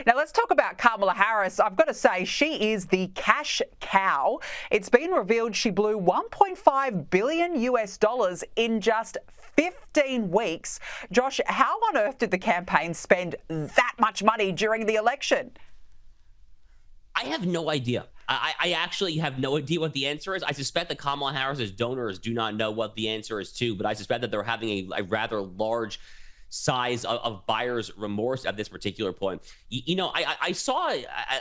Now let's talk about Kamala Harris. I've got to say, she is the cash cow. It's been revealed she blew 1.5 billion US dollars in just 15 weeks. Josh, how on earth did the campaign spend that much money during the election? I have no idea. I actually have no idea what the answer is. I suspect that Kamala Harris's donors do not know what the answer is too, but I suspect that they're having a rather large size of buyer's remorse at this particular point. I saw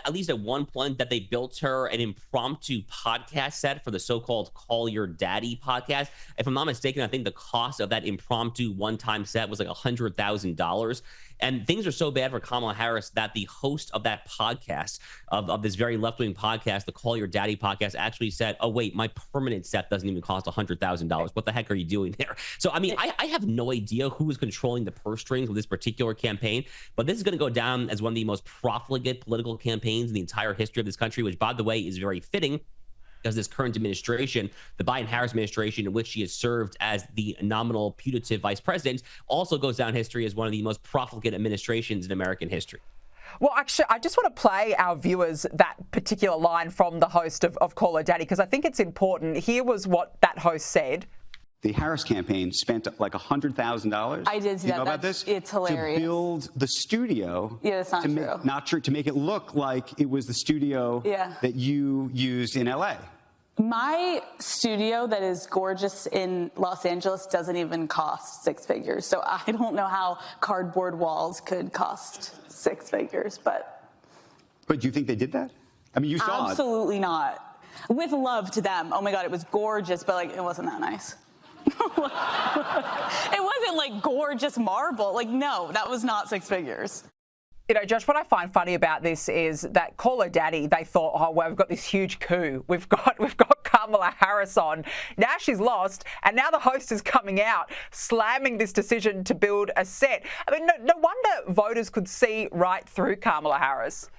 at least at one point that they built her an impromptu podcast set for the so-called Call Your Daddy podcast. If I'm not mistaken, I think the cost of that impromptu one-time set was like $100,000. And things are so bad for Kamala Harris that the host of that podcast, of this very left-wing podcast, the Call Your Daddy podcast, actually said, oh, wait, my permanent set doesn't even cost $100,000. What the heck are you doing there? So, I mean, I have no idea who is controlling the purse strings with this particular campaign, but this is going to go down as one of the most profligate political campaigns in the entire history of this country, which, by the way, is very fitting because this current administration, the Biden-Harris administration, in which she has served as the nominal putative vice president, also goes down history as one of the most profligate administrations in American history. Well, actually, I just want to play our viewers that particular line from the host of Call Her Daddy, because I think it's important. Here was what that host said. The Harris campaign spent like $100,000. I did see that. You know about this? It's hilarious. To build the studio. Yeah, that's not true. Not true. To make it look like it was the studio that you used in LA. My studio that is gorgeous in Los Angeles doesn't even cost six figures. So I don't know how cardboard walls could cost six figures, but. But do you think they did that? I mean, you saw it. Absolutely not. With love to them. Oh my God, it was gorgeous, but like, it wasn't that nice. It wasn't like gorgeous marble. Like, no, that was not six figures. You know, Josh, what I find funny about this is that Call Her Daddy, they thought, oh, well, we've got this huge coup. We've got Kamala Harris on. Now she's lost, and now the host is coming out slamming this decision to build a set. I mean, no wonder voters could see right through Kamala Harris.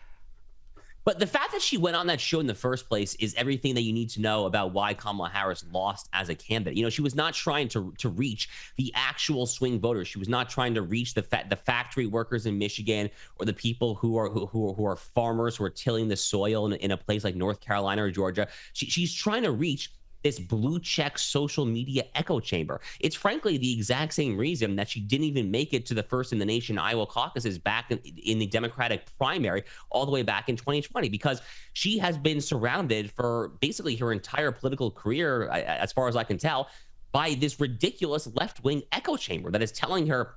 But the fact that she went on that show in the first place is everything that you need to know about why Kamala Harris lost as a candidate. You know, she was not trying to reach the actual swing voters. She was not trying to reach the factory workers in Michigan or the people who are farmers who are tilling the soil in a place like North Carolina or Georgia. She's trying to reach this blue check social media echo chamber. It's frankly the exact same reason that she didn't even make it to the first in the nation Iowa caucuses back in the Democratic primary all the way back in 2020, because she has been surrounded for basically her entire political career, as far as I can tell, by this ridiculous left-wing echo chamber that is telling her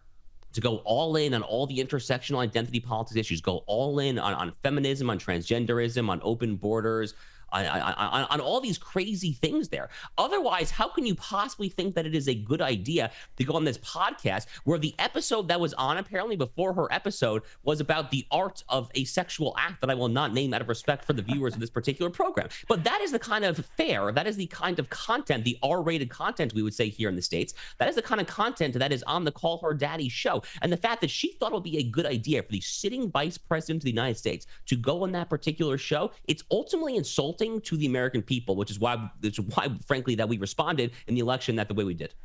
to go all in on all the intersectional identity politics issues, go all in on feminism, on transgenderism, on open borders, on all these crazy things there. Otherwise, how can you possibly think that it is a good idea to go on this podcast where the episode that was on apparently before her episode was about the art of a sexual act that I will not name out of respect for the viewers of this particular program? But that is the kind of fare, that is the kind of content, the R-rated content we would say here in the States. That is the kind of content that is on the Call Her Daddy show. And the fact that she thought it would be a good idea for the sitting vice president of the United States to go on that particular show, it's ultimately insulting to the American people, which is why frankly, that we responded in the election that the way we did.